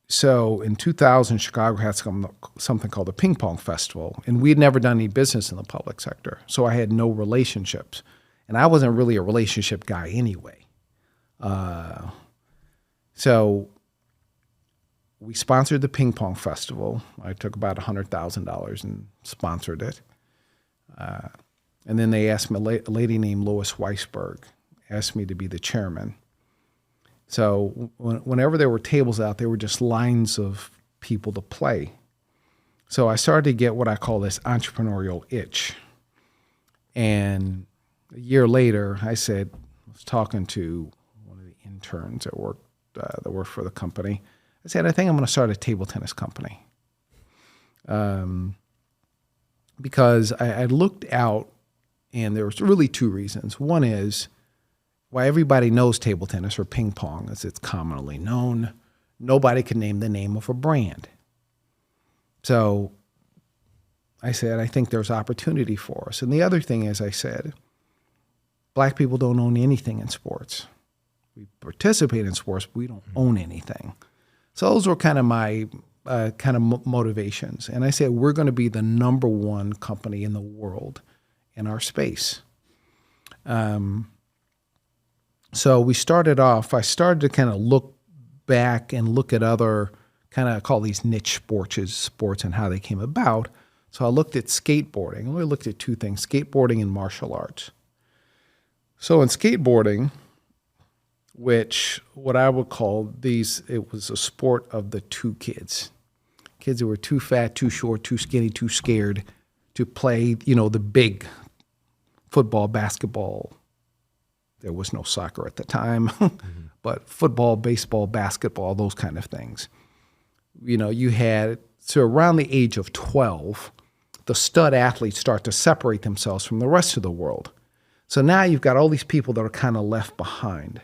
So in 2000, Chicago had something called the Ping Pong Festival, and we had never done any business in the public sector. So I had no relationships, and I wasn't really a relationship guy anyway. So we sponsored the Ping Pong Festival. I took about $100,000 and sponsored it. And then they asked me, a lady named Lois Weisberg asked me to be the chairman. So whenever there were tables out, there were just lines of people to play. So I started to get what I call this entrepreneurial itch. And a year later, I was talking to one of the interns that worked for the company. I said, I think I'm going to start a table tennis company. Because I looked out, and there was really two reasons. One is why everybody knows table tennis or ping pong, as it's commonly known. Nobody can name the name of a brand. So I said, I think there's opportunity for us. And the other thing is, I said, black people don't own anything in sports. We participate in sports, but we don't own anything. So those were kind of my motivations. And I said, we're going to be the number one company in the world in our space. So we started off, I started to kind of look back and look at other kind of call these niche sports and how they came about. So I looked at skateboarding. I looked at two things, skateboarding and martial arts. So in skateboarding, which what I would call it was a sport of the two kids. Kids who were too fat, too short, too skinny, too scared to play, the big football, basketball. There was no soccer at the time, but football, baseball, basketball, those kind of things. You had, so around the age of 12, the stud athletes start to separate themselves from the rest of the world. So now you've got all these people that are kind of left behind.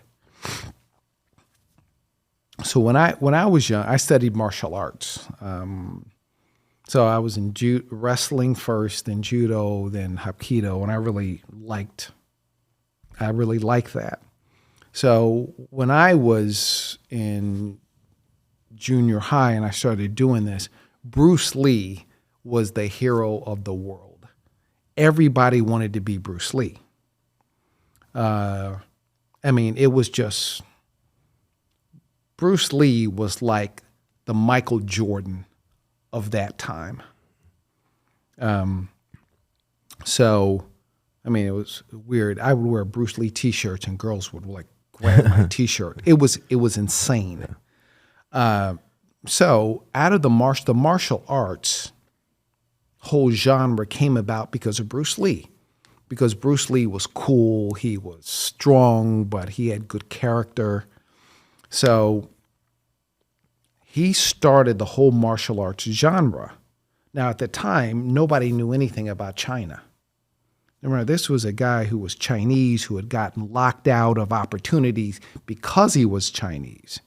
So when I was young, I studied martial arts. So I was in wrestling first, then judo, then hapkido, and I really liked that. So when I was in junior high and I started doing this, Bruce Lee was the hero of the world. Everybody wanted to be Bruce Lee. It was just, Bruce Lee was like the Michael Jordan of that time. It was weird. I would wear Bruce Lee t-shirts and girls would grab my t-shirt. It was insane. So out of the martial arts whole genre came about because of Bruce Lee. Because Bruce Lee was cool, he was strong, but he had good character. So he started the whole martial arts genre. Now, at the time, nobody knew anything about China. Remember, this was a guy who was Chinese, who had gotten locked out of opportunities because he was Chinese.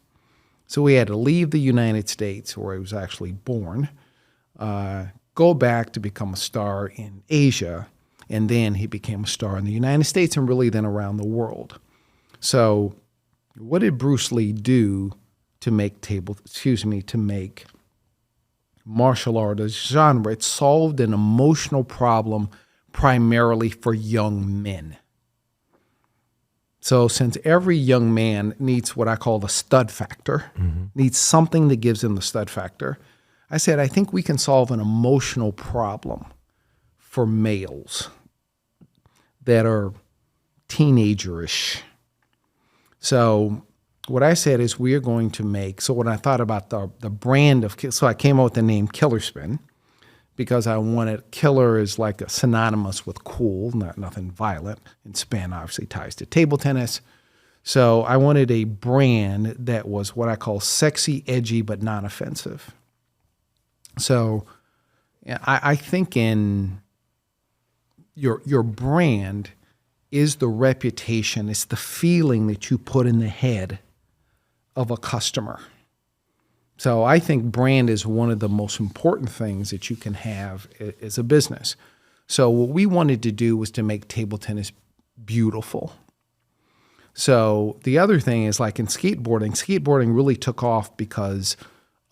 So he had to leave the United States, where he was actually born, go back to become a star in Asia, and then he became a star in the United States and really then around the world. So what did Bruce Lee do to make martial art a genre? It solved an emotional problem primarily for young men. So since every young man needs what I call the stud factor, needs something that gives him the stud factor, I said, I think we can solve an emotional problem for males that are teenagerish. So what I said is we are going to make, so when I thought about the brand of, so I came up with the name Killerspin because I wanted, killer is like a synonymous with cool, nothing violent, and spin obviously ties to table tennis. So I wanted a brand that was what I call sexy, edgy, but non-offensive. So I think in your brand is the reputation, it's the feeling that you put in the head of a customer. So I think brand is one of the most important things that you can have as a business. So what we wanted to do was to make table tennis beautiful. So the other thing is like in skateboarding really took off because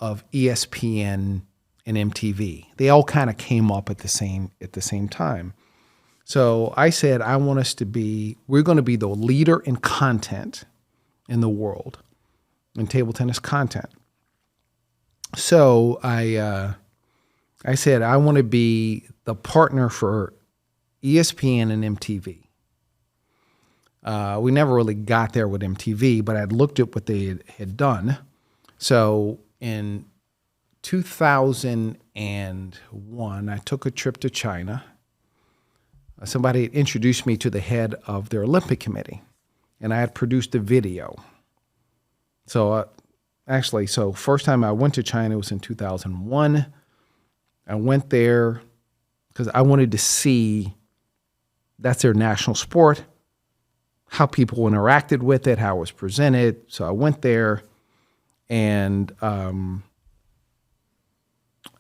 of ESPN and MTV. They all kind of came up at the same time. So I said, we're going to be the leader in content in the world, in table tennis content. So I said, I want to be the partner for ESPN and MTV. We never really got there with MTV, but I'd looked at what they had done. So in 2001, I took a trip to China. Somebody had introduced me to the head of their Olympic committee, and I had produced a video. So first time I went to China was in 2001. I went there because I wanted to see, that's their national sport, how people interacted with it, how it was presented. So I went there, and I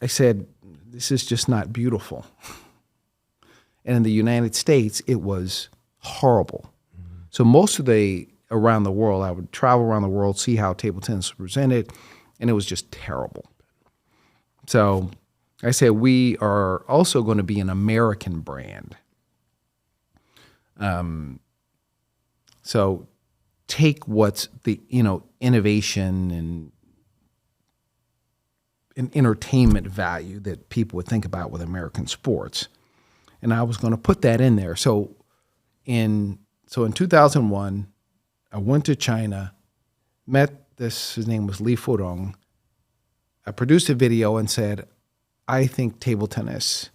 said, this is just not beautiful. And in the United States, it was horrible. So around the world, I would travel around the world, see how table tennis was presented, and it was just terrible. So I said, we are also going to be an American brand. So take what's the, innovation and entertainment value that people would think about with American sports. And I was going to put that in there. So in 2001, I went to China, his name was Li Furong. I produced a video and said, I think table tennis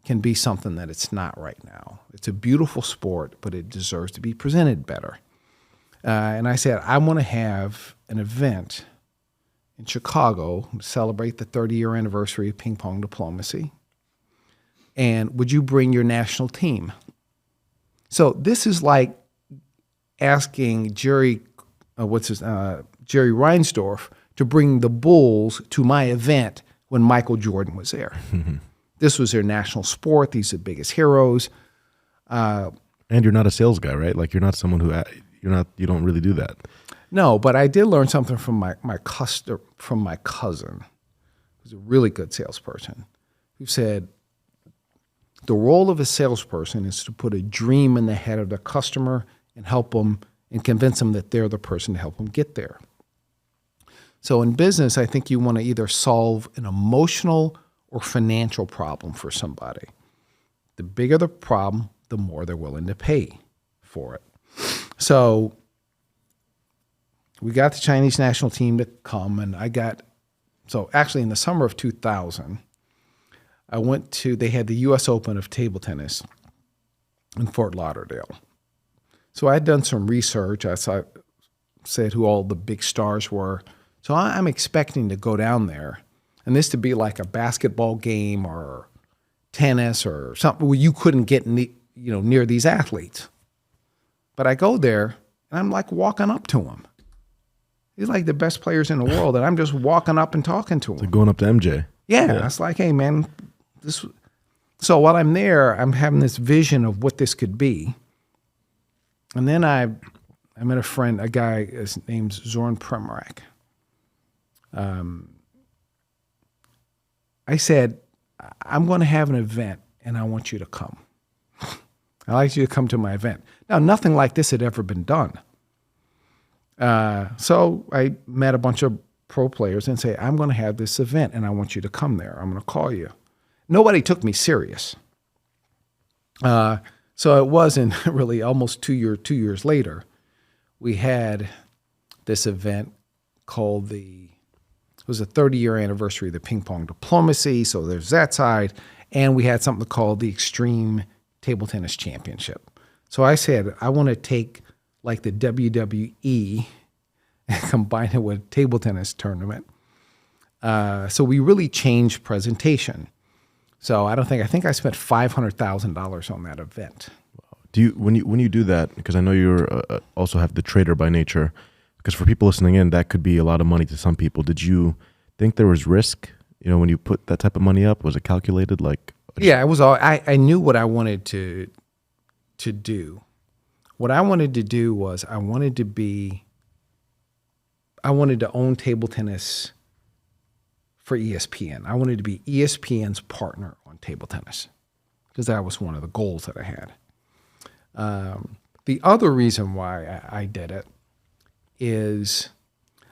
can be something that it's not right now. It's a beautiful sport, but it deserves to be presented better. And I said, I want to have an event in Chicago to celebrate the 30-year anniversary of ping pong diplomacy. And would you bring your national team? So this is like asking Jerry Reinsdorf to bring the Bulls to my event when Michael Jordan was there. This was their national sport. These are the biggest heroes. And you're not a sales guy, right? Like you're not someone who you don't really do that. No, but I did learn something from my cousin, who's a really good salesperson, who said the role of a salesperson is to put a dream in the head of the customer and help them and convince them that they're the person to help them get there. So in business, I think you want to either solve an emotional or financial problem for somebody. The bigger the problem, the more they're willing to pay for it. So we got the Chinese national team to come, and actually in the summer of 2000, they had the U.S. Open of table tennis in Fort Lauderdale. So I had done some research. I said who all the big stars were. So I'm expecting to go down there, and this to be like a basketball game or tennis or something where you couldn't get near these athletes. But I go there, and I'm like walking up to them. He's like the best players in the world, and I'm just walking up and talking to him. Like going up to MJ. Yeah, it's like, hey, man, this. So while I'm there, I'm having this vision of what this could be. And then I met a guy, his name's Zoran Primorac. I said, I'm going to have an event, and I want you to come. I'd like you to come to my event. Now, nothing like this had ever been done. So I met a bunch of pro players and say, I'm going to have this event, and I want you to come there. I'm going to call you. Nobody took me serious. So it wasn't really almost 2 years later, we had this event called it was a 30-year anniversary of the ping pong diplomacy. So there's that side. And we had something called the Extreme Table Tennis Championship. So I said, I want to take like the WWE and combine it with a table tennis tournament. So we really changed presentation. So I think I spent $500,000 on that event. Do you when you do that, because I know you're also have the trader by nature, because for people listening in, that could be a lot of money to some people. Did you think there was risk? When you put that type of money up, was it calculated? Yeah, it was all. I knew what I wanted to do. What I wanted to do was I wanted to own table tennis for ESPN. I wanted to be ESPN's partner on table tennis because that was one of the goals that I had. The other reason why I did it is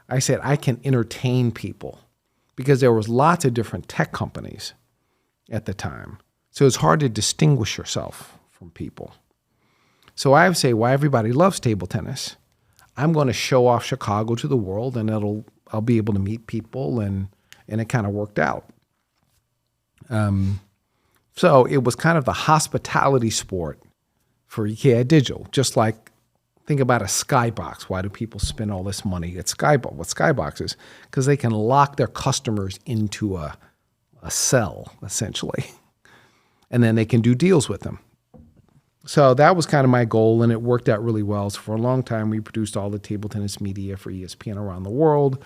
I said I can entertain people because there was lots of different tech companies at the time. So it's hard to distinguish yourself from people. So I would say, why everybody loves table tennis, I'm going to show off Chicago to the world, and I'll be able to meet people, and it kind of worked out. So it was kind of the hospitality sport for EKI Digital, just like think about a skybox. Why do people spend all this money at Skybox? What Skybox is? Because they can lock their customers into a cell, essentially, and then they can do deals with them. So that was kind of my goal, and it worked out really well. So for a long time, we produced all the table tennis media for ESPN around the world.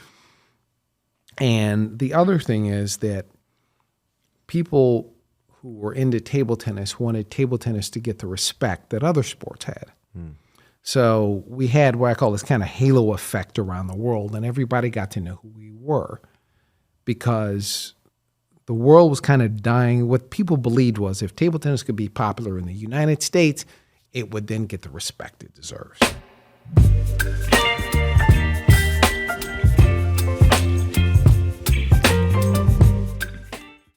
And the other thing is that people who were into table tennis wanted table tennis to get the respect that other sports had. So we had what I call this kind of halo effect around the world, and everybody got to know who we were because the world was kind of dying. What people believed was if table tennis could be popular in the United States, it would then get the respect it deserves.